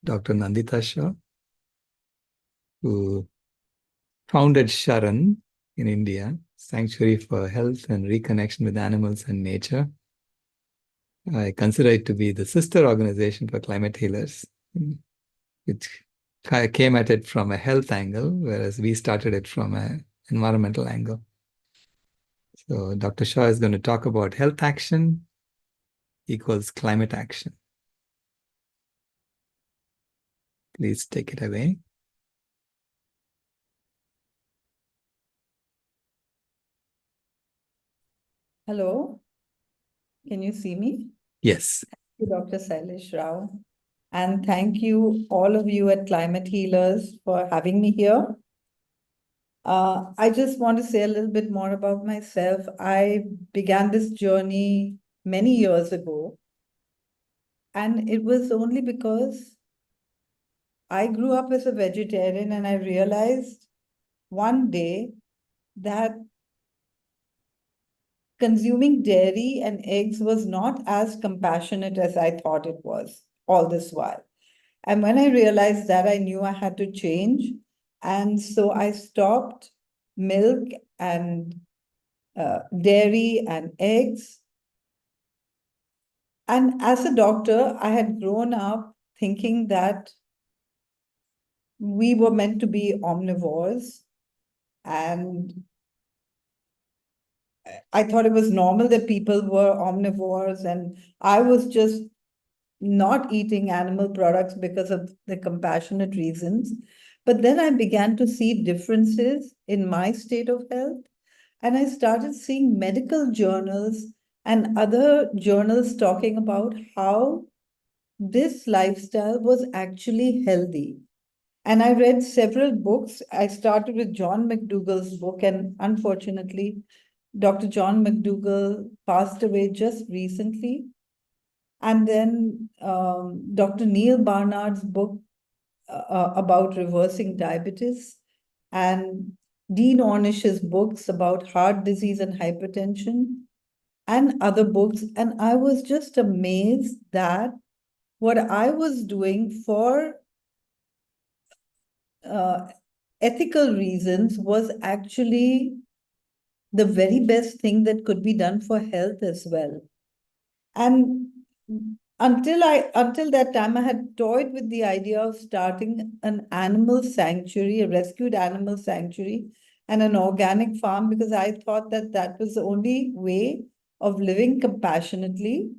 Dr. Nandita Shah, who founded Sharan in India, Sanctuary for Health and Reconnection with Animals and Nature. I consider it to be the sister organization for climate healers, which came at it from a health angle, whereas we started it from an environmental angle. So Dr. Shah is going to talk about health action equals climate action. Please take it away. Hello, can you see me? Yes. Thank you, Dr. Sailesh Rao. And thank you, all of you at Climate Healers, for having me here. I just want to say a little bit more about myself. I began this journey many years ago, and it was only because I grew up as a vegetarian and I realized one day that consuming dairy and eggs was not as compassionate as I thought it was all this while. And when I realized that, I knew I had to change. And so I stopped milk and dairy and eggs. And as a doctor, I had grown up thinking that we were meant to be omnivores. And I thought it was normal that people were omnivores. And I was just not eating animal products because of the compassionate reasons. But then I began to see differences in my state of health. And I started seeing medical journals and other journals talking about how this lifestyle was actually healthy. And I read several books. I started with John McDougall's book, and unfortunately, Dr. John McDougall passed away just recently. And then Dr. Neil Barnard's book about reversing diabetes, and Dean Ornish's books about heart disease and hypertension, and other books. And I was just amazed that what I was doing for ethical reasons was actually the very best thing that could be done for health as well. And until that time, I had toyed with the idea of starting an animal sanctuary, a rescued animal sanctuary, and an organic farm, because I thought that that was the only way of living compassionately.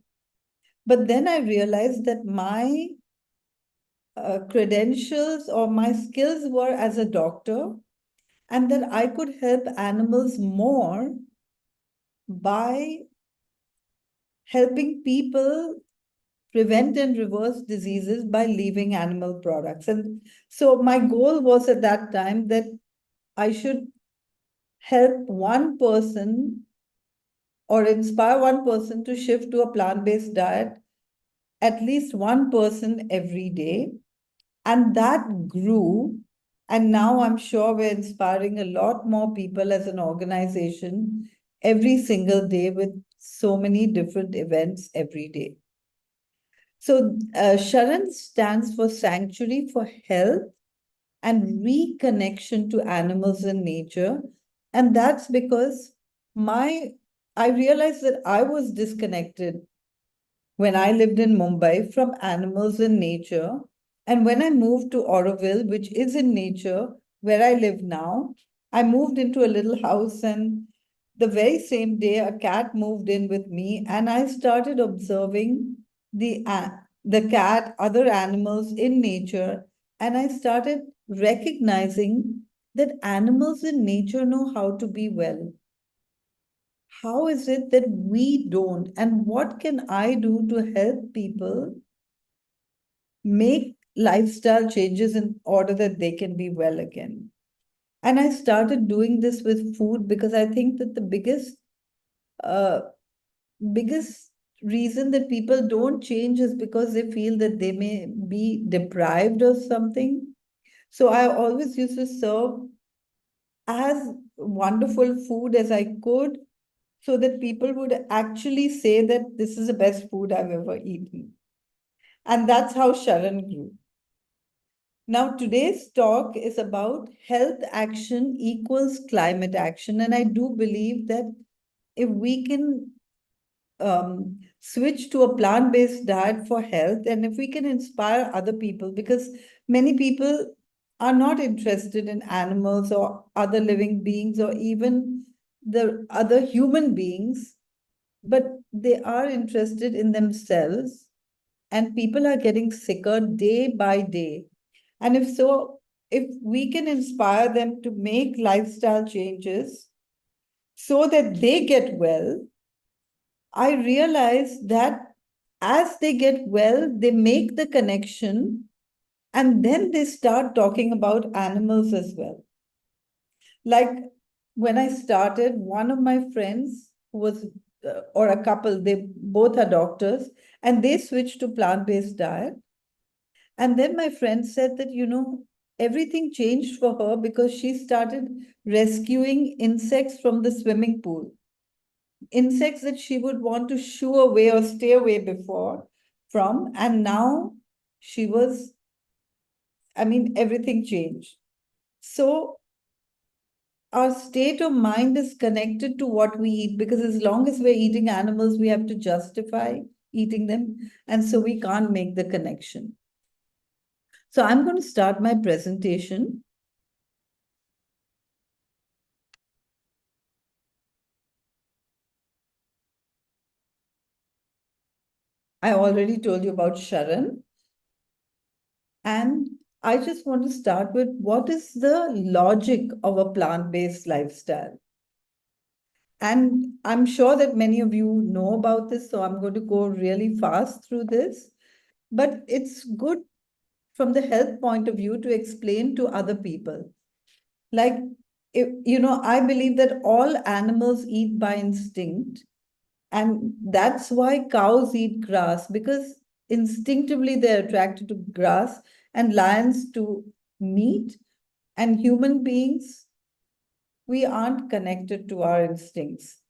But then I realized that my credentials or my skills were as a doctor, and that I could help animals more by helping people prevent and reverse diseases by leaving animal products. And so my goal was at that time that I should help one person or inspire one person to shift to a plant-based diet, at least one person every day. And that grew. And now I'm sure we're inspiring a lot more people as an organization every single day with so many different events every day. So Sharan stands for Sanctuary for Health and Reconnection to Animals and Nature. And that's because I realized that I was disconnected when I lived in Mumbai from animals and nature. And when I moved to Auroville, which is in nature, where I live now, I moved into a little house, and the very same day, a cat moved in with me, and I started observing the cat, other animals in nature, and I started recognizing that animals in nature know how to be well. How is it that we don't? And what can I do to help people make lifestyle changes in order that they can be well again? And I started doing this with food because I think that the uh, biggest reason that people don't change is because they feel that they may be deprived of something. So I always used to serve as wonderful food as I could, so that people would actually say that this is the best food I've ever eaten. And that's how Sharan grew. Now, today's talk is about health action equals climate action. And I do believe that if we can switch to a plant-based diet for health, and if we can inspire other people, because many people are not interested in animals or other living beings or even the other human beings, but they are interested in themselves, and people are getting sicker day by day. And if so, if we can inspire them to make lifestyle changes so that they get well, I realize that as they get well, they make the connection and then they start talking about animals as well. Like when I started, one of my friends who was, or a couple, they both are doctors, and they switched to plant-based diet. And then my friend said that, everything changed for her because she started rescuing insects from the swimming pool. Insects that she would want to shoo away or stay away before from. And now she was, I mean, everything changed. So our state of mind is connected to what we eat, because as long as we're eating animals, we have to justify eating them. And so we can't make the connection. So I'm going to start my presentation. I already told you about Sharan. And I just want to start with what is the logic of a plant-based lifestyle? And I'm sure that many of you know about this, so I'm going to go really fast through this. But it's good from the health point of view to explain to other people. Like, I believe that all animals eat by instinct. And that's why cows eat grass, because instinctively they're attracted to grass, and lions to meat. And human beings, we aren't connected to our instincts.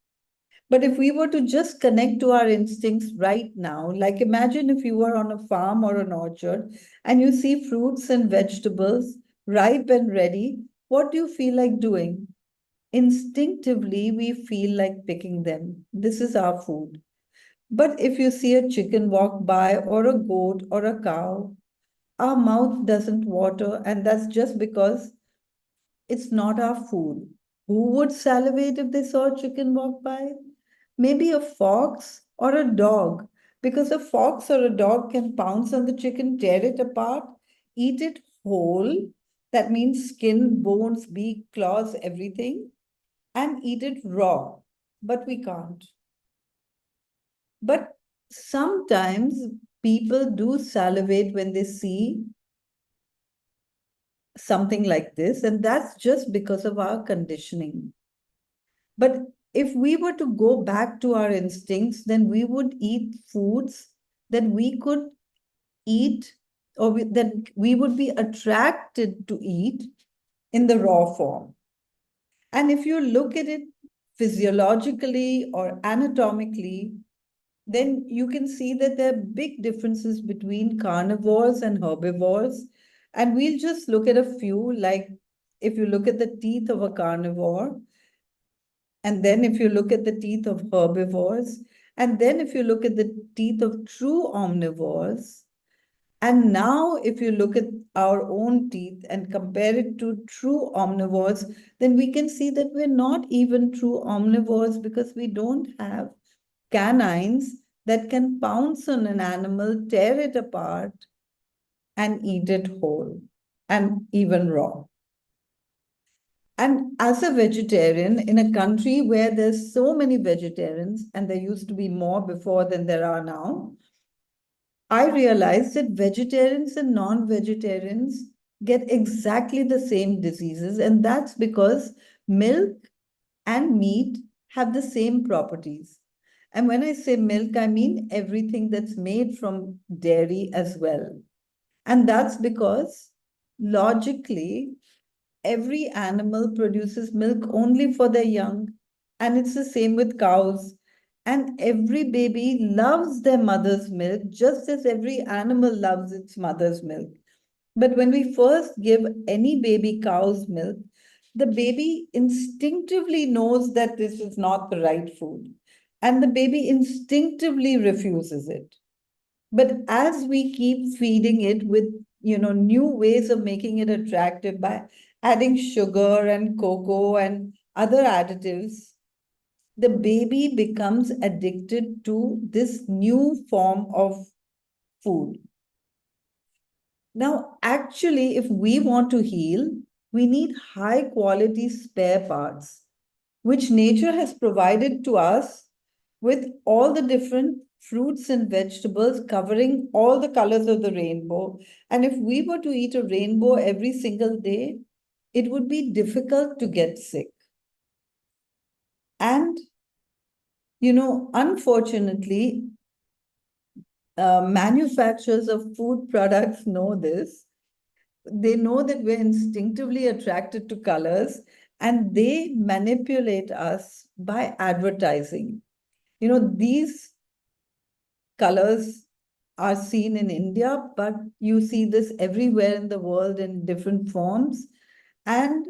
But if we were to just connect to our instincts right now, like imagine if you were on a farm or an orchard and you see fruits and vegetables ripe and ready, what do you feel like doing? Instinctively, we feel like picking them. This is our food. But if you see a chicken walk by, or a goat or a cow, our mouth doesn't water, and that's just because it's not our food. Who would salivate if they saw a chicken walk by? Maybe a fox or a dog, because a fox or a dog can pounce on the chicken, tear it apart, eat it whole. That means skin, bones, beak, claws, everything, and eat it raw. But we can't. But sometimes people do salivate when they see something like this, and that's just because of our conditioning. But if we were to go back to our instincts, then we would eat foods that we could eat, or that we would be attracted to eat in the raw form. And if you look at it physiologically or anatomically, then you can see that there are big differences between carnivores and herbivores. And we'll just look at a few, like if you look at the teeth of a carnivore, and then if you look at the teeth of herbivores, and then if you look at the teeth of true omnivores, and now if you look at our own teeth and compare it to true omnivores, then we can see that we're not even true omnivores, because we don't have canines that can pounce on an animal, tear it apart, and eat it whole and even raw. And as a vegetarian in a country where there's so many vegetarians, and there used to be more before than there are now, I realized that vegetarians and non-vegetarians get exactly the same diseases, and that's because milk and meat have the same properties. And when I say milk, I mean everything that's made from dairy as well. And that's because logically, every animal produces milk only for their young. And it's the same with cows. And every baby loves their mother's milk just as every animal loves its mother's milk. But when we first give any baby cow's milk, the baby instinctively knows that this is not the right food. And the baby instinctively refuses it. But as we keep feeding it with, new ways of making it attractive by adding sugar and cocoa and other additives, the baby becomes addicted to this new form of food. Now, actually, if we want to heal, we need high quality spare parts, which nature has provided to us with all the different fruits and vegetables covering all the colors of the rainbow. And if we were to eat a rainbow every single day, it would be difficult to get sick. And, unfortunately, manufacturers of food products know this. They know that we're instinctively attracted to colors and they manipulate us by advertising. These colors are seen in India, but you see this everywhere in the world in different forms. And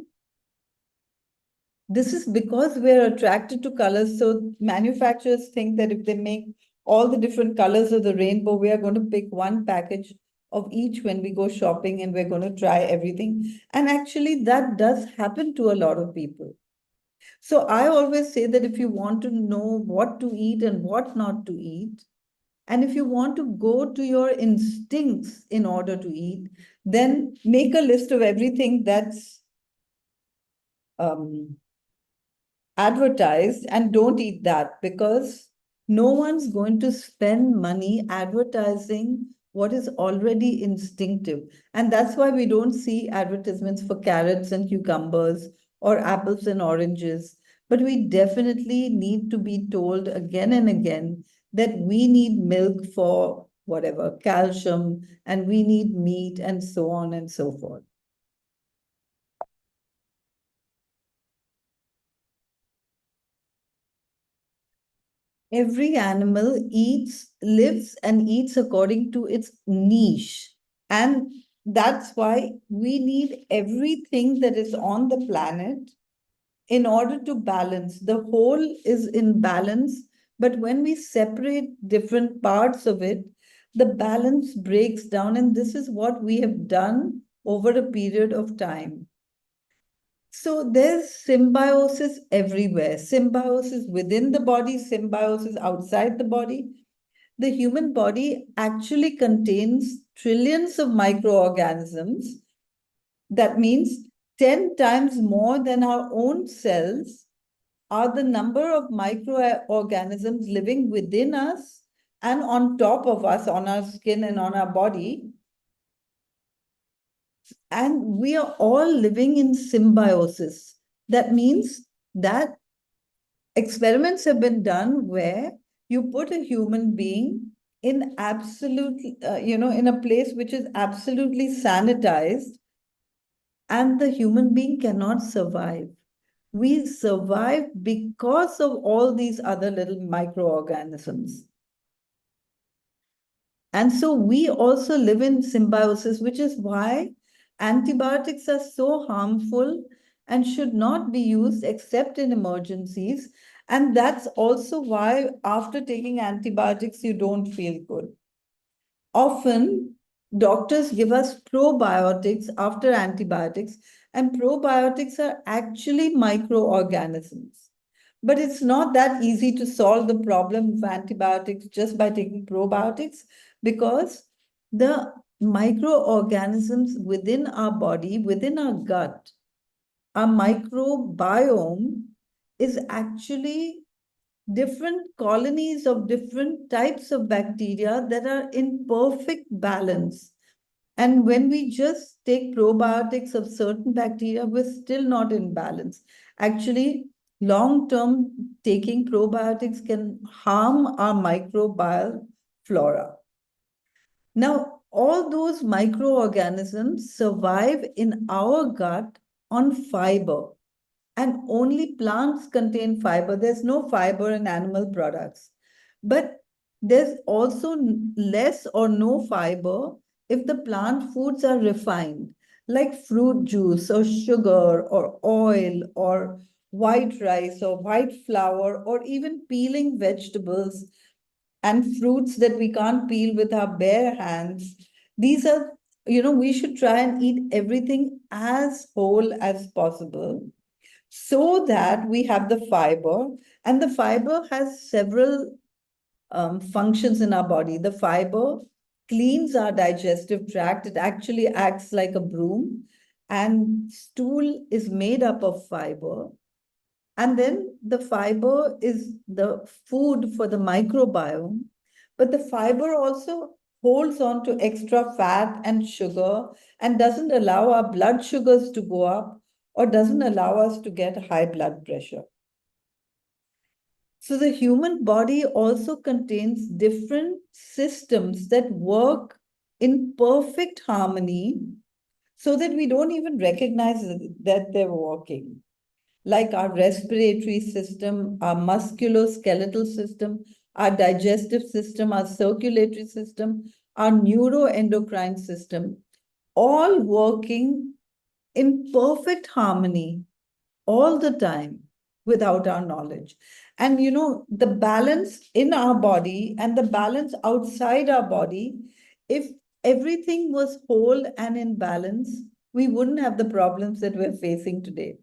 this is because we're attracted to colors. So manufacturers think that if they make all the different colors of the rainbow, we are going to pick one package of each when we go shopping and we're going to try everything. And actually, that does happen to a lot of people. So I always say that if you want to know what to eat and what not to eat, and if you want to go to your instincts in order to eat, then make a list of everything that's um, advertised and don't eat that, because no one's going to spend money advertising what is already instinctive. And that's why we don't see advertisements for carrots and cucumbers or apples and oranges. But we definitely need to be told again and again that we need milk for whatever, calcium, and we need meat, and so on and so forth. Every animal lives and eats according to its niche. And that's why we need everything that is on the planet in order to balance. The whole is in balance, but when we separate different parts of it, the balance breaks down. And this is what we have done over a period of time. So there's symbiosis everywhere. Symbiosis within the body, symbiosis outside the body. The human body actually contains trillions of microorganisms. That means 10 times more than our own cells are the number of microorganisms living within us and on top of us, on our skin and on our body. And we are all living in symbiosis. That means that experiments have been done where you put a human being in in a place which is absolutely sanitized, and the human being cannot survive. We survive because of all these other little microorganisms. And so we also live in symbiosis, which is why antibiotics are so harmful and should not be used except in emergencies. And that's also why after taking antibiotics, you don't feel good. Often, doctors give us probiotics after antibiotics, and probiotics are actually microorganisms. But it's not that easy to solve the problem of antibiotics just by taking probiotics, because the microorganisms within our body, within our gut, our microbiome is actually different colonies of different types of bacteria that are in perfect balance. And when we just take probiotics of certain bacteria, we're still not in balance. Actually, long term taking probiotics can harm our microbial flora. Now, all those microorganisms survive in our gut on fiber, and only plants contain fiber. There's no fiber in animal products. But there's also less or no fiber if the plant foods are refined, like fruit juice or sugar or oil or white rice or white flour or even peeling vegetables and fruits that we can't peel with our bare hands. These are, we should try and eat everything as whole as possible so that we have the fiber. And the fiber has several functions in our body. The fiber cleans our digestive tract, it actually acts like a broom, and stool is made up of fiber. And then the fiber is the food for the microbiome, but the fiber also holds on to extra fat and sugar and doesn't allow our blood sugars to go up or doesn't allow us to get high blood pressure. So the human body also contains different systems that work in perfect harmony so that we don't even recognize that they're working. Like our respiratory system, our musculoskeletal system, our digestive system, our circulatory system, our neuroendocrine system, all working in perfect harmony all the time without our knowledge. And the balance in our body and the balance outside our body, if everything was whole and in balance, we wouldn't have the problems that we're facing today.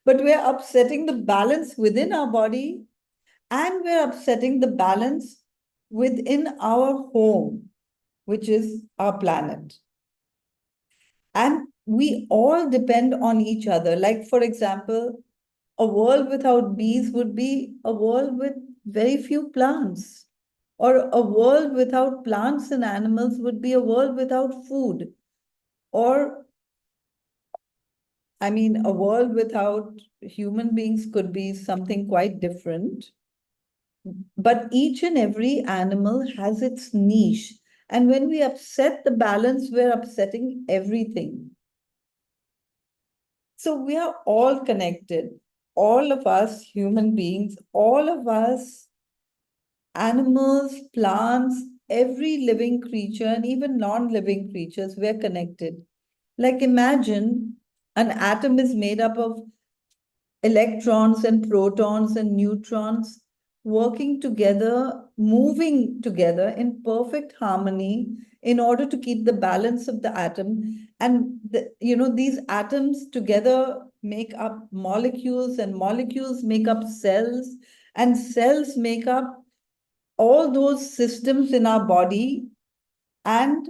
But we're upsetting the balance within our body and we're upsetting the balance within our home, which is our planet. And we all depend on each other. Like, for example, a world without bees would be a world with very few plants. Or a world without plants and animals would be a world without food. Or, I mean, a world without human beings could be something quite different. But each and every animal has its niche. And when we upset the balance, we're upsetting everything. So we are all connected. All of us human beings, all of us animals, plants, every living creature, and even non-living creatures, we're connected. Like imagine an atom is made up of electrons and protons and neutrons working together, moving together in perfect harmony in order to keep the balance of the atom. And these atoms together make up molecules, and molecules make up cells, and cells make up all those systems in our body. And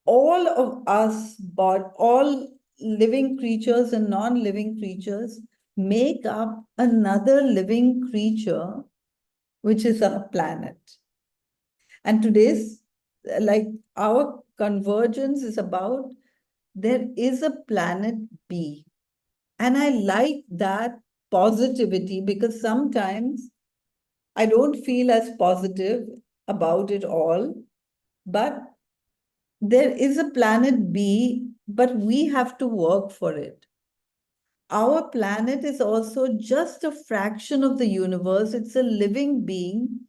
all of us, but all living creatures and non-living creatures make up another living creature, which is our planet. And today's, like, our convergence is about there is a planet B. And I like that positivity because sometimes I don't feel as positive about it all, but there is a planet B, but we have to work for it. Our planet is also just a fraction of the universe. It's a living being,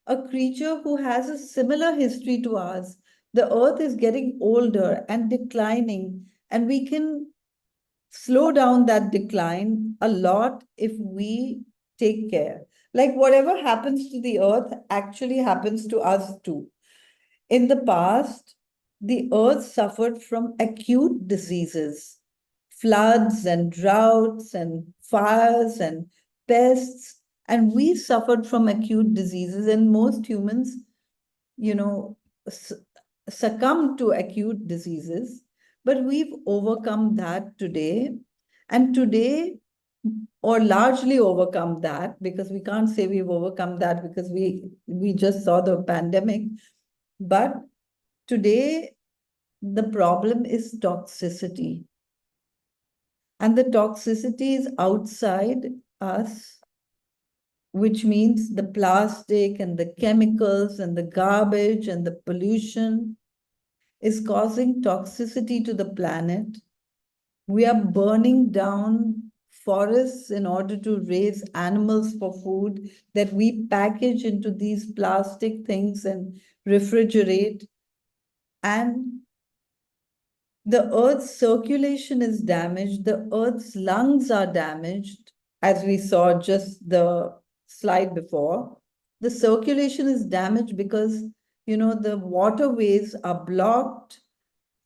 a creature who has a similar history to ours. The earth is getting older and declining, and we can slow down that decline a lot if we take care. Like whatever happens to the earth actually happens to us too. In the past, the earth suffered from acute diseases, floods and droughts and fires and pests, and we suffered from acute diseases, and most humans, you know, succumb to acute diseases, but we've overcome that today. And today, or largely overcome that, because we can't say we've overcome that because we just saw the pandemic. But today, the problem is toxicity. And the toxicity is outside us, which means the plastic and the chemicals and the garbage and the pollution is causing toxicity to the planet. We are burning down forests in order to raise animals for food that we package into these plastic things and refrigerate. And the earth's circulation is damaged, the earth's lungs are damaged, as we saw just the slide before. The circulation is damaged because, the waterways are blocked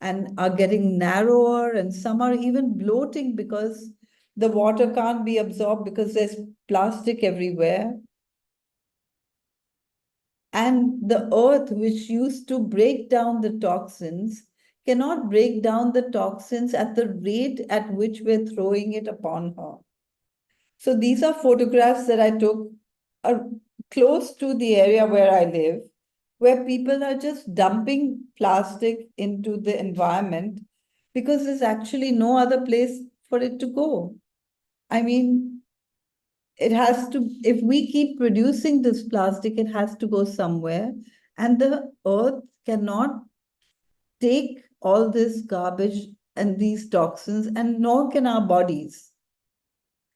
and are getting narrower, and some are even bloating because the water can't be absorbed because there's plastic everywhere. And the earth, which used to break down the toxins, cannot break down the toxins at the rate at which we're throwing it upon her. So these are photographs that I took close to the area where I live, where people are just dumping plastic into the environment because there's actually no other place for it to go. I mean, it has to, if we keep producing this plastic, it has to go somewhere. And the earth cannot take all this garbage and these toxins, and nor can our bodies.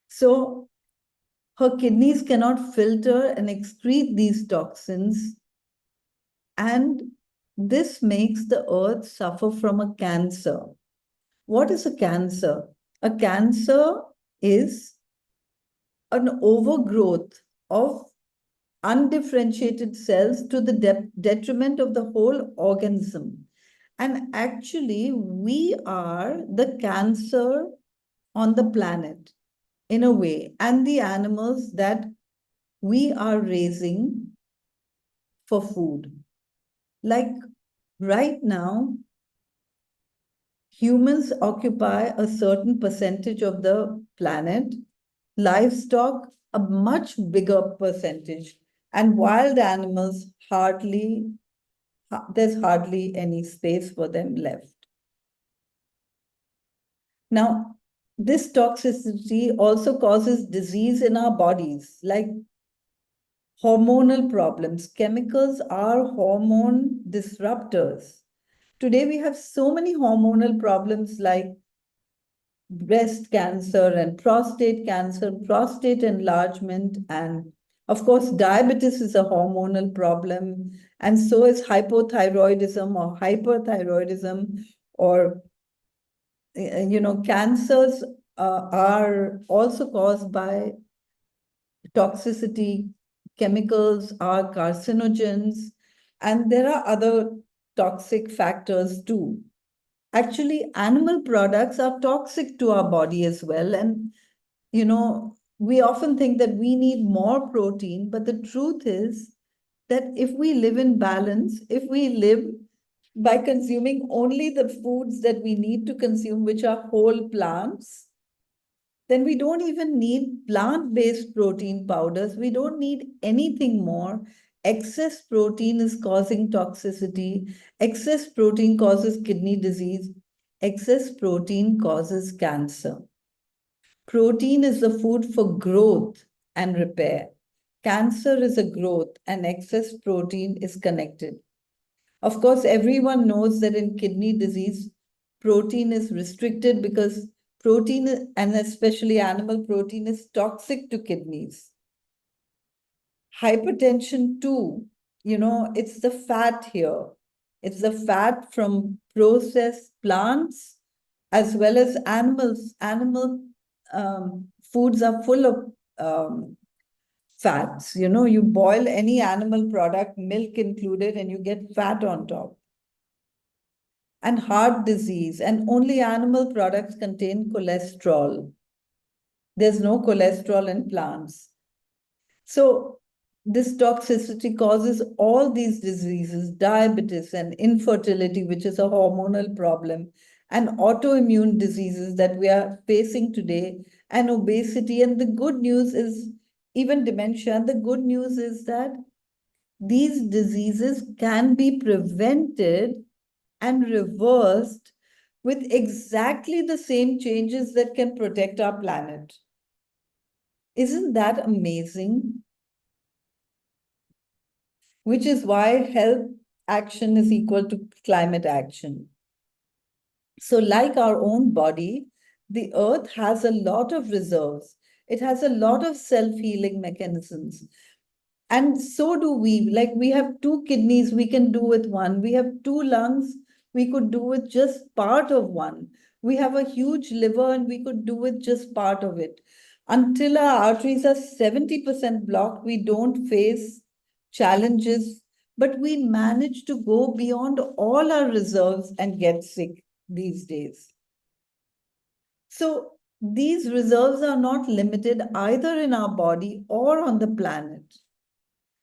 So her kidneys cannot filter and excrete these toxins. And this makes the earth suffer from a cancer. What is a cancer? A cancer is an overgrowth of undifferentiated cells to the detriment of the whole organism. And actually, we are the cancer on the planet in a way, and the animals that we are raising for food. Like right now, humans occupy a certain percentage of the planet, livestock a much bigger percentage, and wild animals there's hardly any space for them left. Now, this toxicity also causes disease in our bodies, like hormonal problems. Chemicals are hormone disruptors. Today, we have so many hormonal problems like breast cancer and prostate enlargement, and of course, diabetes is a hormonal problem, and so is hypothyroidism or hyperthyroidism, or cancers are also caused by toxicity. Chemicals are carcinogens, and there are other toxic factors too. Actually, animal products are toxic to our body as well. And, we often think that we need more protein, but the truth is that if we live in balance, if we live by consuming only the foods that we need to consume, which are whole plants, then we don't even need plant-based protein powders. We don't need anything more. Excess protein is causing toxicity. Excess protein causes kidney disease. Excess protein causes cancer. Protein is the food for growth and repair. Cancer is a growth, and excess protein is connected. Of course, everyone knows that in kidney disease, protein is restricted because protein, and especially animal protein, is toxic to kidneys. Hypertension too, it's the fat here. It's the fat from processed plants as well as animals. Animal foods are full of fats. You boil any animal product, milk included, and you get fat on top. And heart disease, and only animal products contain cholesterol. There's no cholesterol in plants. So this toxicity causes all these diseases, diabetes and infertility, which is a hormonal problem, and autoimmune diseases that we are facing today, and obesity. And the good news is even dementia. And the good news is that these diseases can be prevented and reversed with exactly the same changes that can protect our planet. Isn't that amazing? Which is why health action is equal to climate action. So like our own body, the earth has a lot of reserves. It has a lot of self-healing mechanisms. And so do we. Like we have two kidneys, we can do with one. We have two lungs, we could do with just part of one. We have a huge liver and we could do with just part of it. Until our arteries are 70% blocked, we don't face challenges, but we manage to go beyond all our reserves and get sick these days. So these reserves are not limited either in our body or on the planet.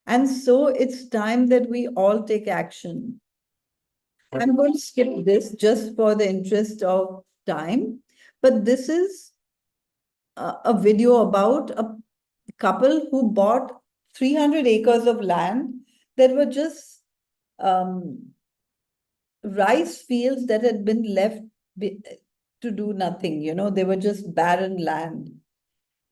And so it's time that we all take action. I'm going to skip this just for the interest of time, but this is a video about a couple who bought 300 acres of land that were just um, rice fields that had been left to do nothing. They were just barren land.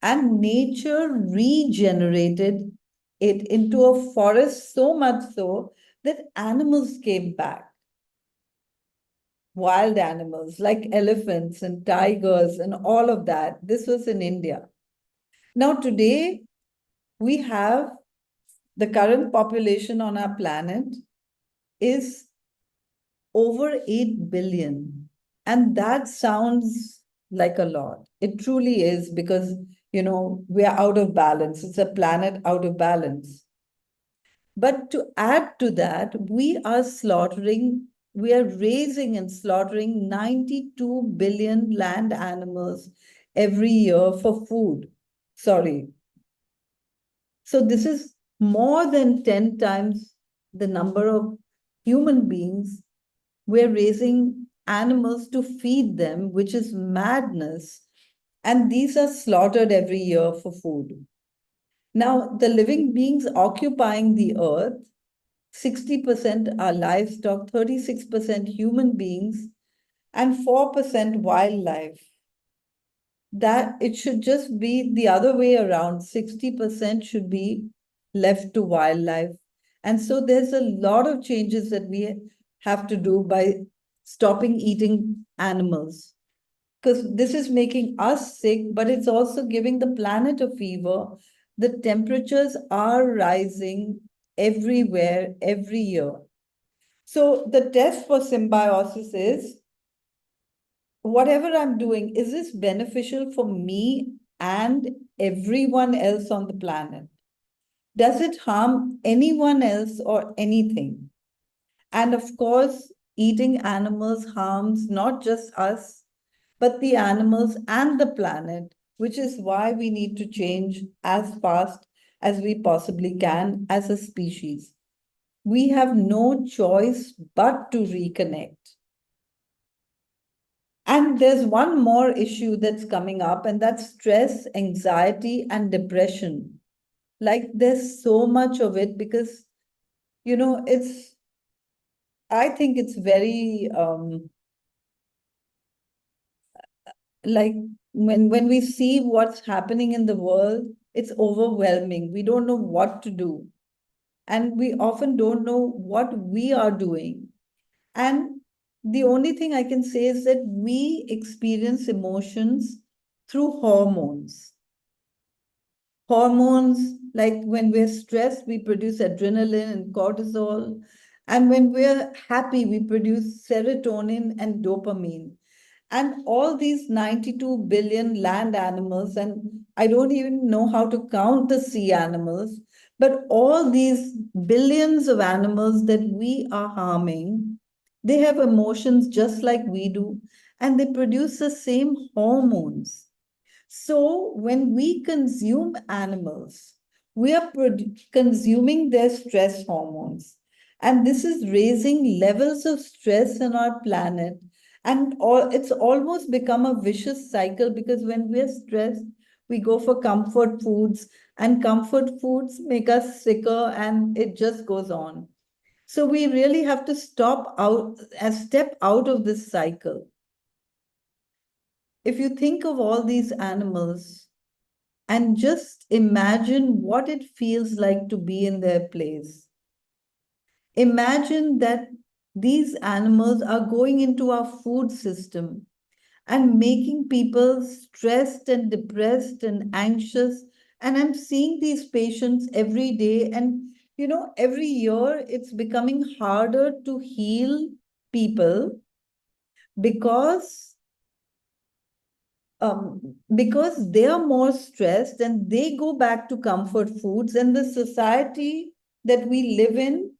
And nature regenerated it into a forest so much so that animals came back. Wild animals like elephants and tigers and all of that. This was in India. Now, today, we have the current population on our planet is over 8 billion. And that sounds like a lot. It truly is because, we are out of balance. It's a planet out of balance. But to add to that, we are raising and slaughtering 92 billion land animals every year for food. Sorry. So this is more than 10 times the number of human beings. We're raising animals to feed them, which is madness. And these are slaughtered every year for food. Now, the living beings occupying the earth, 60% are livestock, 36% human beings, and 4% wildlife. That it should just be the other way around. 60% should be left to wildlife. And so there's a lot of changes that we have to do by stopping eating animals. Because this is making us sick, but it's also giving the planet a fever. The temperatures are rising everywhere, every year. So the test for symbiosis is whatever I'm doing, is this beneficial for me and everyone else on the planet? Does it harm anyone else or anything? And of course, eating animals harms not just us, but the animals and the planet, which is why we need to change as fast as we possibly can as a species. We have no choice but to reconnect. And there's one more issue that's coming up, and that's stress, anxiety, and depression. Like there's so much of it because, I think it's very like when we see what's happening in the world, it's overwhelming. We don't know what to do. And we often don't know what we are doing. And the only thing I can say is that we experience emotions through hormones. Hormones, like when we're stressed, we produce adrenaline and cortisol. And when we're happy, we produce serotonin and dopamine. And all these 92 billion land animals, and I don't even know how to count the sea animals, but all these billions of animals that we are harming, they have emotions just like we do, and they produce the same hormones. So when we consume animals, we are consuming their stress hormones. And this is raising levels of stress on our planet. And it's almost become a vicious cycle because when we're stressed, we go for comfort foods, and comfort foods make us sicker, and it just goes on. So we really have to step out of this cycle. If you think of all these animals and just imagine what it feels like to be in their place. Imagine that these animals are going into our food system and making people stressed and depressed and anxious. And I'm seeing these patients every day. And, every year it's becoming harder to heal people because because they are more stressed and they go back to comfort foods, and the society that we live in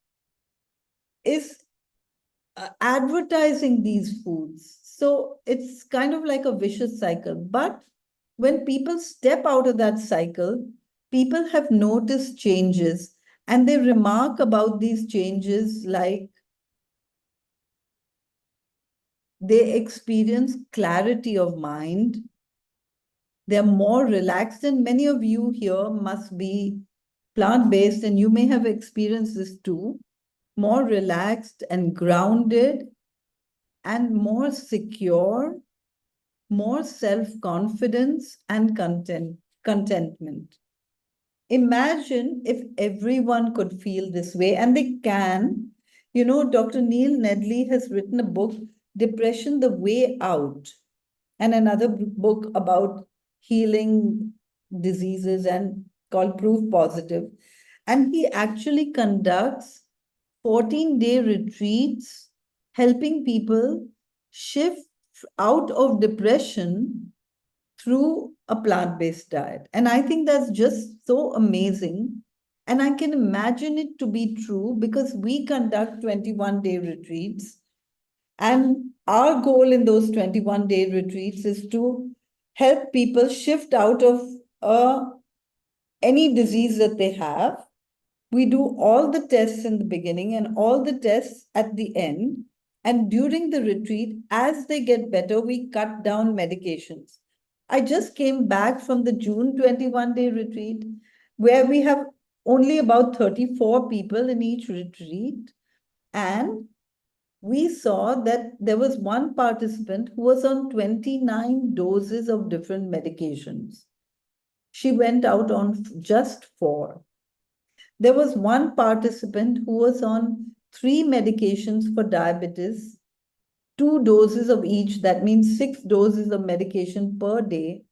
is advertising these foods. So it's kind of like a vicious cycle. But when people step out of that cycle, people have noticed changes, and they remark about these changes like they experience clarity of mind. They're more relaxed, and many of you here must be plant-based, and you may have experienced this too. More relaxed and grounded and more secure, more self-confidence and contentment. Imagine if everyone could feel this way, and they can. Dr. Neil Nedley has written a book, Depression, the Way Out, and another book about healing diseases and called Proof Positive. And he actually conducts 14-day retreats helping people shift out of depression through a plant-based diet. And I think that's just so amazing. And I can imagine it to be true because we conduct 21-day retreats. And our goal in those 21-day retreats is to help people shift out of any disease that they have. We do all the tests in the beginning and all the tests at the end. And during the retreat, as they get better, we cut down medications. I just came back from the June 21-day retreat where we have only about 34 people in each retreat. And we saw that there was one participant who was on 29 doses of different medications. She went out on just 4. There was one participant who was on 3 medications for diabetes, 2 doses of each, that means 6 doses of medication per day.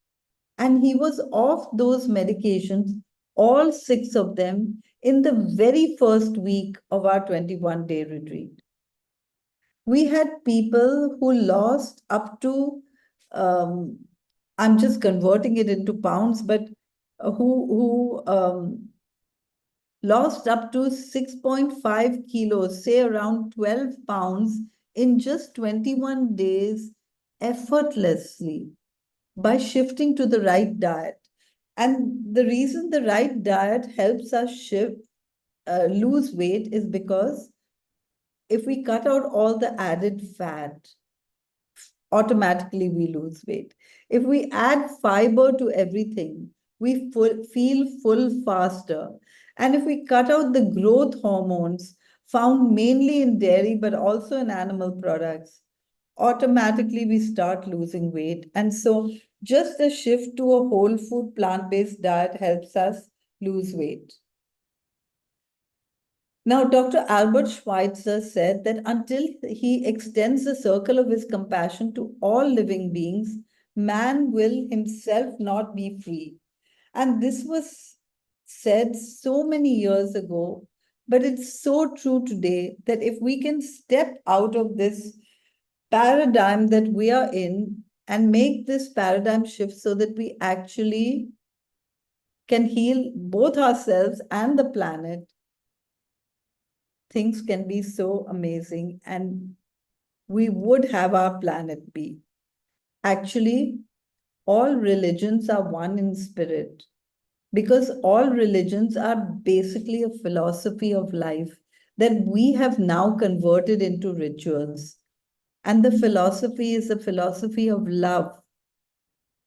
And he was off those medications, all 6 of them, in the very first week of our 21-day retreat. We had people who lost up to, I'm just converting it into pounds, but who lost up to 6.5 kilos, say around 12 pounds in just 21 days effortlessly by shifting to the right diet. And the reason the right diet helps us lose weight is because if we cut out all the added fat, automatically we lose weight. If we add fiber to everything, we feel full faster. And if we cut out the growth hormones found mainly in dairy, but also in animal products, automatically we start losing weight. And so just a shift to a whole food plant-based diet helps us lose weight. Now, Dr. Albert Schweitzer said that until he extends the circle of his compassion to all living beings, man will himself not be free. And this was said so many years ago, but it's so true today that if we can step out of this paradigm that we are in and make this paradigm shift so that we actually can heal both ourselves and the planet, things can be so amazing and we would have our planet be. Actually, all religions are one in spirit because all religions are basically a philosophy of life that we have now converted into rituals. And the philosophy is a philosophy of love,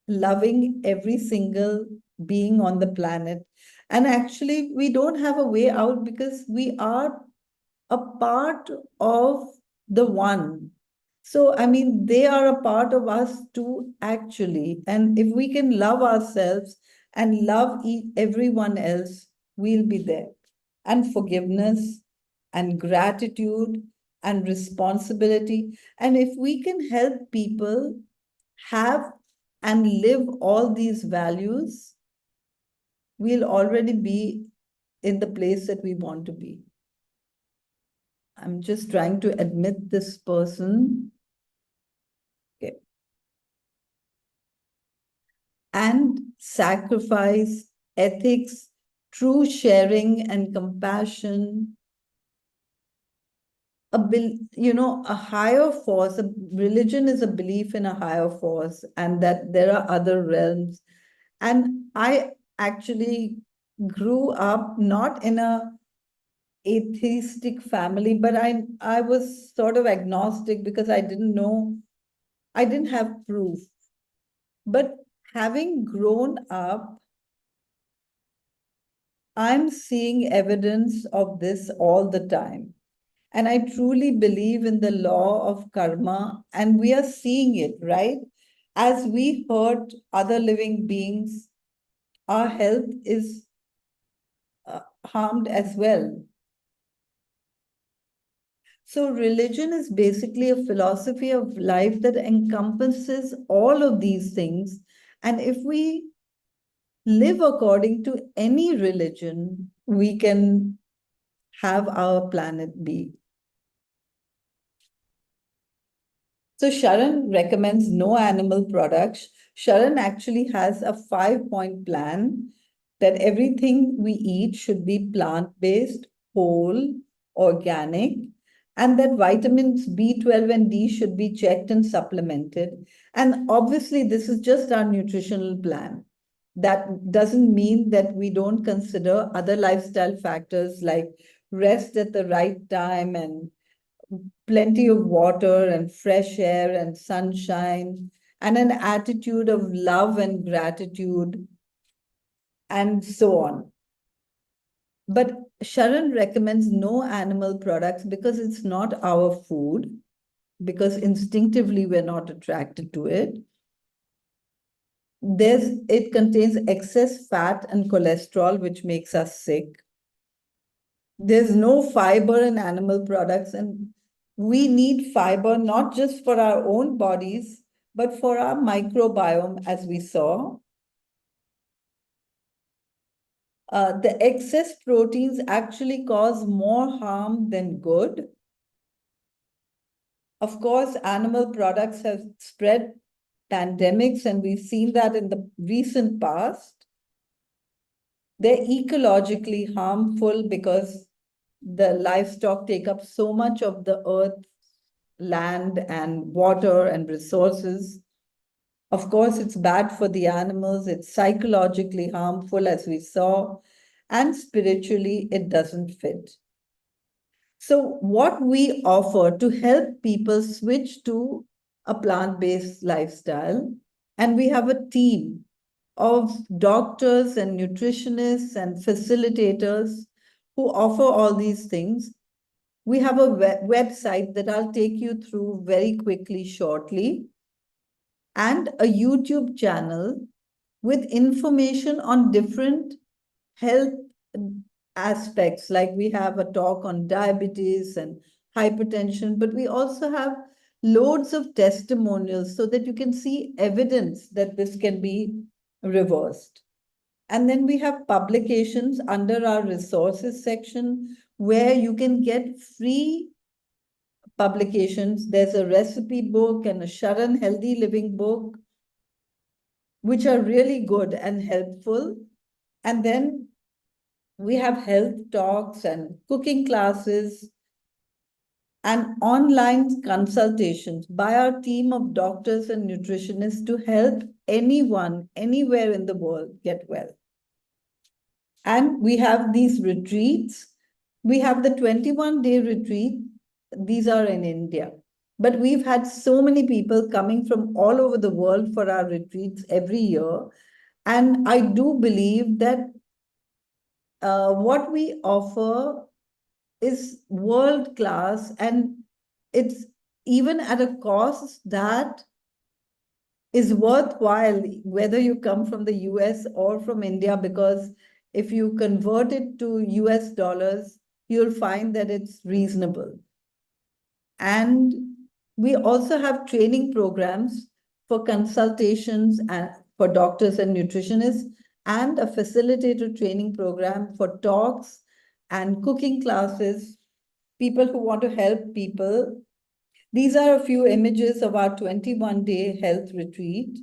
loving every single being on the planet. And actually, we don't have a way out because we are a part of the one. So, I mean, they are a part of us too, actually. And if we can love ourselves and love everyone else, we'll be there. And forgiveness and gratitude and responsibility. And if we can help people have and live all these values, we'll already be in the place that we want to be. I'm just trying to admit this person. Okay. And sacrifice, ethics, true sharing and compassion, a higher force. A religion is a belief in a higher force and that there are other realms. And I actually grew up not in a atheistic family, but I was sort of agnostic because I didn't know, I didn't have proof. But having grown up, I'm seeing evidence of this all the time. And I truly believe in the law of karma, and we are seeing it, right? As we hurt other living beings, our health is harmed as well. So, religion is basically a philosophy of life that encompasses all of these things. And if we live according to any religion, we can have our planet be. So Sharon recommends no animal products. Sharon actually has a 5-point plan that everything we eat should be plant-based, whole, organic, and that vitamins B12 and D should be checked and supplemented. And obviously, this is just our nutritional plan. That doesn't mean that we don't consider other lifestyle factors like rest at the right time and plenty of water and fresh air and sunshine and an attitude of love and gratitude and so on. But Sharon recommends no animal products because it's not our food, because instinctively we're not attracted to it. It contains excess fat and cholesterol, which makes us sick. There's no fiber in animal products, and we need fiber not just for our own bodies, but for our microbiome, as we saw. The excess proteins actually cause more harm than good. Of course, animal products have spread pandemics, and we've seen that in the recent past. They're ecologically harmful because the livestock take up so much of the earth, land, and water and resources. Of course, it's bad for the animals. It's psychologically harmful, as we saw, and spiritually, it doesn't fit. So, what we offer to help people switch to a plant-based lifestyle, and we have a team of doctors and nutritionists and facilitators who offer all these things. We have a website that I'll take you through very quickly shortly, and a YouTube channel with information on different health aspects. Like we have a talk on diabetes and hypertension, but we also have loads of testimonials so that you can see evidence that this can be reversed. And then we have publications under our resources section where you can get free publications. There's a recipe book and a Sharon Healthy Living book, which are really good and helpful. And then we have health talks and cooking classes and online consultations by our team of doctors and nutritionists to help anyone, anywhere in the world get well. And we have these retreats. We have the 21-day retreat. These are in India. But we've had so many people coming from all over the world for our retreats every year. And I do believe that what we offer is world class, and it's even at a cost that is worthwhile, whether you come from the US or from India, because if you convert it to US dollars, you'll find that it's reasonable. And we also have training programs for consultations and for doctors and nutritionists, and a facilitator training program for talks and cooking classes, people who want to help people. These are a few images of our 21-day health retreat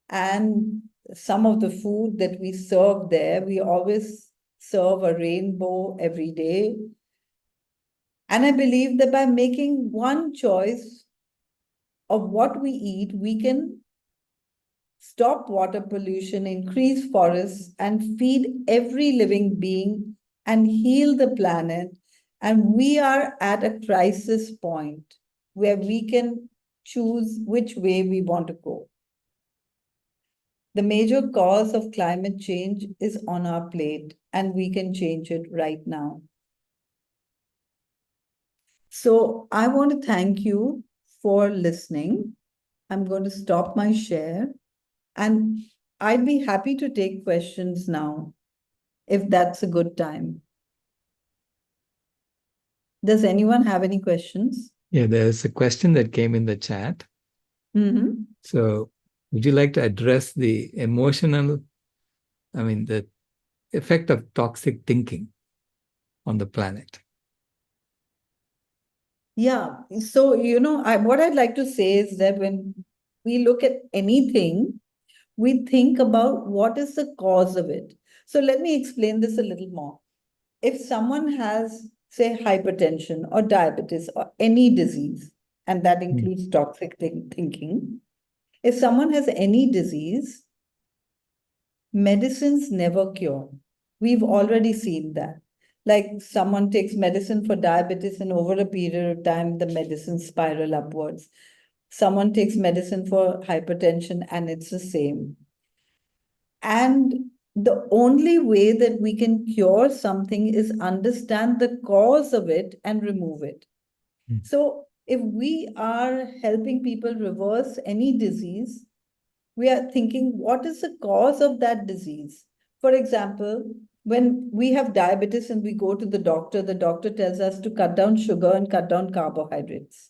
and some of the food that we serve there. We always serve a rainbow every day. And I believe that by making one choice of what we eat, we can stop water pollution, increase forests, and feed every living being and heal the planet. And we are at a crisis point where we can choose which way we want to go. The major cause of climate change is on our plate, and we can change it right now. So I want to thank you for listening. I'm going to stop my share, and I'd be happy to take questions now, if that's a good time. Does anyone have any questions? Yeah, there's a question that came in the chat. So would you like to address the the effect of toxic thinking on the planet? Yeah. So, what I'd like to say is that when we look at anything, we think about what is the cause of it. So let me explain this a little more. If someone has, say, hypertension or diabetes or any disease, and that includes toxic thinking, if someone has any disease, medicines never cure. We've already seen that. Like someone takes medicine for diabetes, and over a period of time, the medicines spiral upwards. Someone takes medicine for hypertension, and it's the same. And the only way that we can cure something is understand the cause of it and remove it. So if we are helping people reverse any disease, we are thinking, what is the cause of that disease? For example, when we have diabetes and we go to the doctor tells us to cut down sugar and cut down carbohydrates.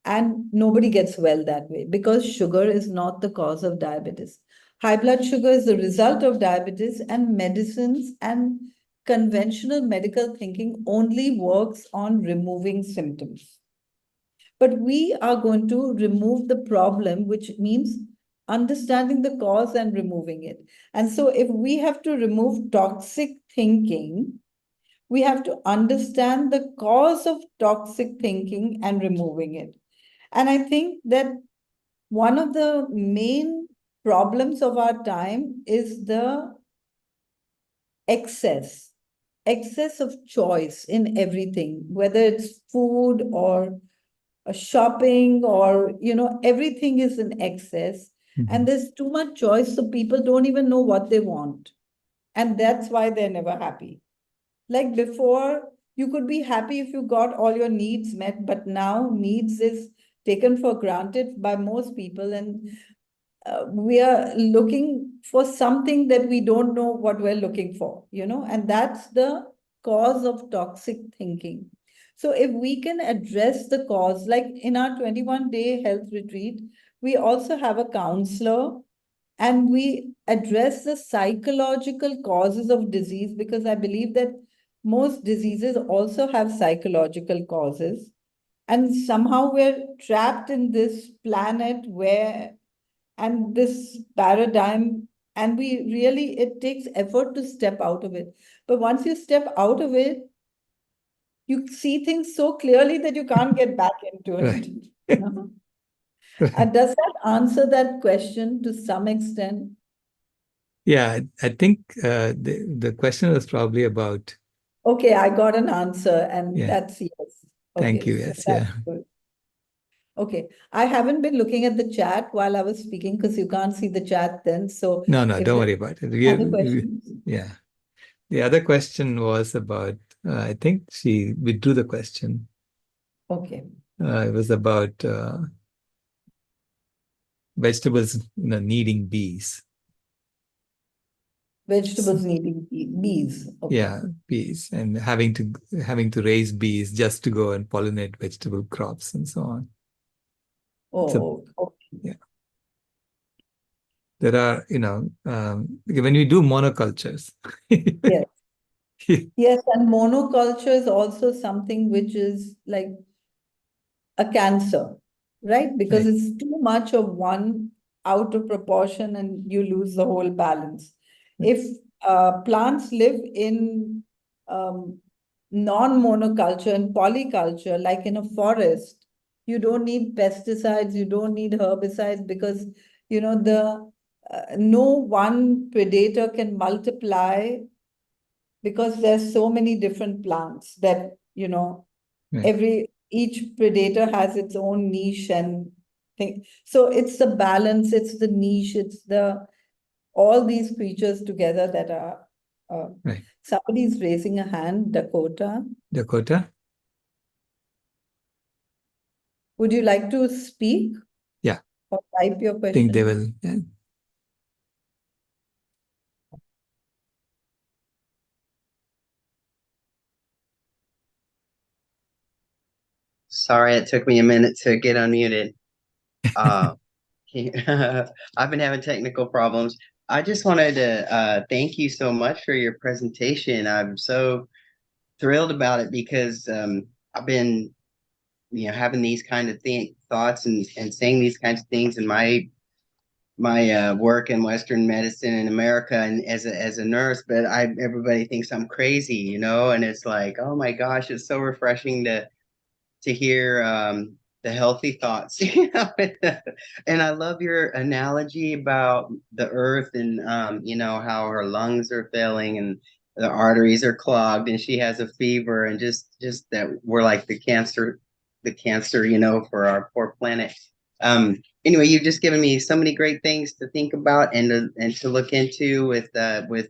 And nobody gets well that way because sugar is not the cause of diabetes. High blood sugar is the result of diabetes, and medicines and conventional medical thinking only works on removing symptoms. But we are going to remove the problem, which means understanding the cause and removing it. And so if we have to remove toxic thinking, we have to understand the cause of toxic thinking and removing it. And I think that one of the main problems of our time is the excess of choice in everything, whether it's food or shopping or, everything is in excess. And there's too much choice, so people don't even know what they want. And that's why they're never happy. Like before, you could be happy if you got all your needs met, but now needs is taken for granted by most people. And we are looking for something that we don't know what we're looking for, and that's the cause of toxic thinking. So if we can address the cause, like in our 21-day health retreat, we also have a counselor and we address the psychological causes of disease, because I believe that most diseases also have psychological causes. And somehow we're trapped in this planet and this paradigm, and it takes effort to step out of it. But once you step out of it, you see things so clearly that you can't get back into it. And does that answer that question to some extent? Yeah, I think the question was probably about. Okay, I got an answer, and that's yes. Thank you. So yes, that's good. Okay, I haven't been looking at the chat while I was speaking because you can't see the chat then. So no, don't worry about it. Other questions? Yeah. The other question was about, I think she withdrew the question. Okay. It was about vegetables needing bees. Vegetables needing bees. Okay. Yeah, bees, and having to raise bees just to go and pollinate vegetable crops and so on. Oh, okay. Yeah. There are, when we do monocultures, Yes. Yes, and monoculture is also something which is like a cancer, right? Because right, it's too much of one out of proportion and you lose the whole balance. If plants live in um, non-monoculture and polyculture, like in a forest, you don't need pesticides, you don't need herbicides because, the no one predator can multiply because there's so many different plants that, right, each predator has its own niche and thing. So it's the balance, it's the niche, it's the all these creatures together that are right. somebody's raising a hand, Dakota. Dakota? Would you like to speak Yeah, or type your think they question? will. Yeah. Sorry, it took me a minute to get unmuted. Uh, I've been having technical problems. I just wanted to thank you so much for your presentation. I'm so thrilled about it because I've been, having these kind of thoughts and saying these kinds of things in my work in Western medicine in America and as a nurse, but everybody thinks I'm crazy, and it's like, oh my gosh, it's so refreshing to hear the healthy thoughts. And I love your analogy about the earth and how her lungs are failing and the arteries are clogged and she has a fever and just that we're like the cancer, for our poor planet. Anyway, you've just given me so many great things to think about and to look into with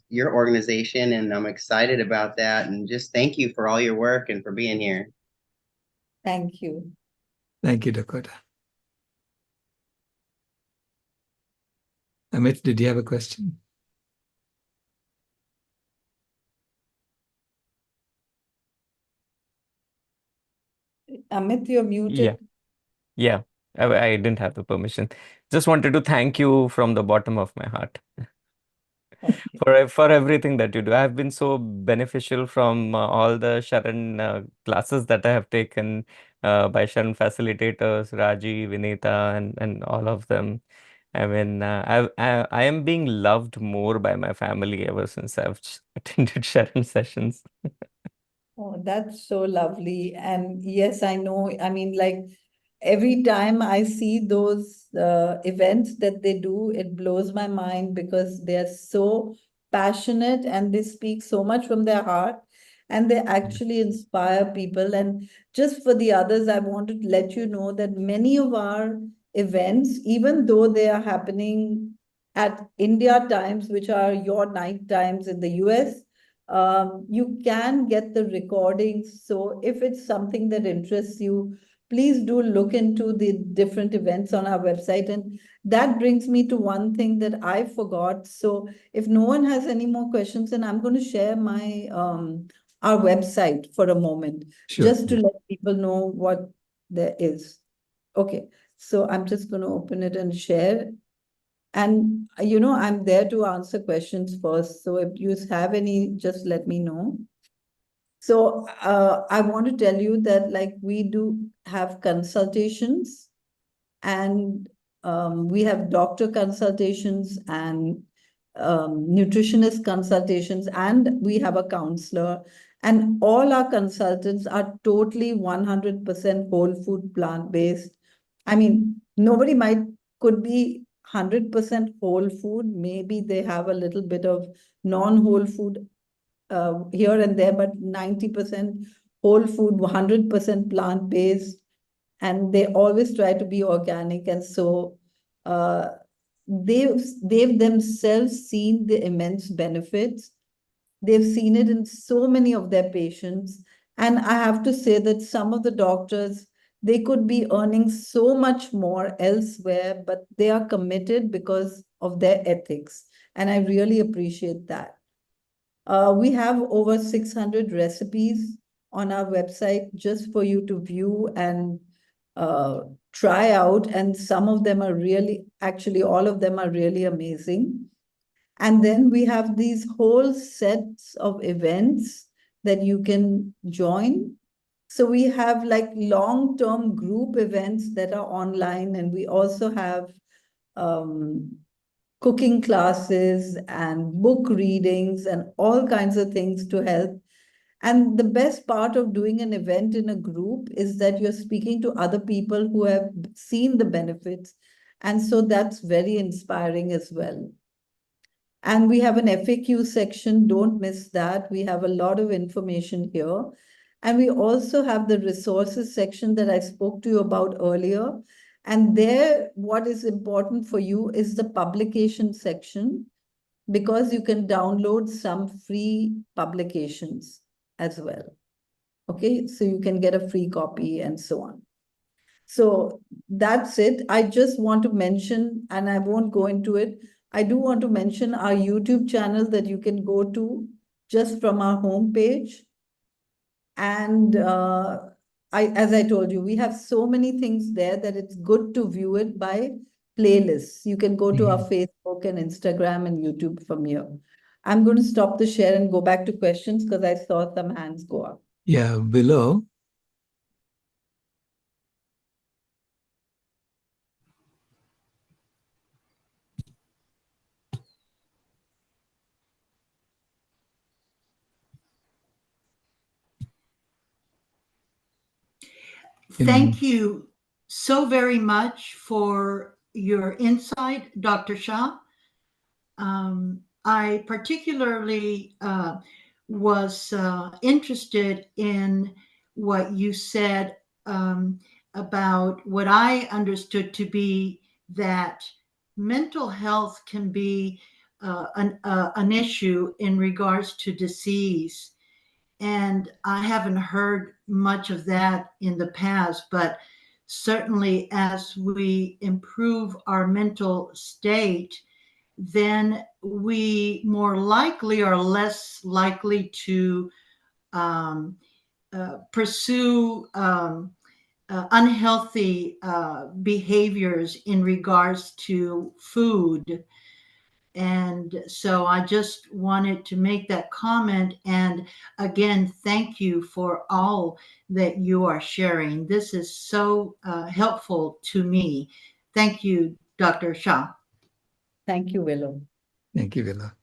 your organization, and I'm excited about that. And just thank you for all your work and for being here. Thank you. Thank you, Dakota. Amit, did you have a question? Amit, you're muted. Yeah, yeah. I didn't have the permission. Just wanted to thank you from the bottom of my heart Okay. for everything that you do. I've been so beneficial from all the Sharon classes that I have taken by Sharon facilitators, Raji, Vinita, and all of them. I mean, I am being loved more by my family ever since I've attended Sharon sessions. Oh, that's so lovely. And yes, I know. I mean, like every time I see those events that they do, it blows my mind because they're so passionate and they speak so much from their heart and they actually inspire people. And just for the others, I wanted to let you know that many of our events, even though they are happening at India times, which are your night times in the US, you can get the recordings. So if it's something that interests you, please do look into the different events on our website. And that brings me to one thing that I forgot. So if no one has any more questions, then I'm going to share my our website for a moment, Sure. just to let people know what there is. Okay, so I'm just going to open it and share. And I'm there to answer questions first. So if you have any, just let me know. So I want to tell you that like we do have consultations and we have doctor consultations and nutritionist consultations, and we have a counselor. And all our consultants are totally 100% whole food plant-based. I mean, nobody could be 100% whole food. Maybe they have a little bit of non-whole food here and there, but 90% whole food, 100% plant-based, and they always try to be organic. And so uh, they've themselves seen the immense benefits. They've seen it in so many of their patients. And I have to say that some of the doctors, they could be earning so much more elsewhere, but they are committed because of their ethics. And I really appreciate that. We have over 600 recipes on our website just for you to view and try out, and some of them are really, actually all of them are really amazing. And then we have these whole sets of events that you can join. So we have like long-term group events that are online, and we also have cooking classes and book readings and all kinds of things to help. And the best part of doing an event in a group is that you're speaking to other people who have seen the benefits. And so that's very inspiring as well. And we have an FAQ section. Don't miss that. We have a lot of information here. And we also have the resources section that I spoke to you about earlier. And there, what is important for you is the publication section, because you can download some free publications as well. Okay, so you can get a free copy and so on. So that's it. I just want to mention, and I won't go into it, I do want to mention our YouTube channel that you can go to just from our homepage. And as I told you, we have so many things there that it's good to view it by playlists. You can go to our Facebook and Instagram and YouTube from here. I'm going to stop the share and go back to questions because I saw some hands go up. Yeah, below. Thank you so very much for your insight, Dr. Shah. I particularly was interested in what you said about what I understood to be that mental health can be an issue in regards to disease. And I haven't heard much of that in the past, but certainly as we improve our mental state, then we more likely are less likely to pursue unhealthy behaviors in regards to food. And so I just wanted to make that comment. And again, thank you for all that you are sharing. This is so helpful to me. Thank you, Dr. Shah. Thank you, Willow. Thank you, Villa.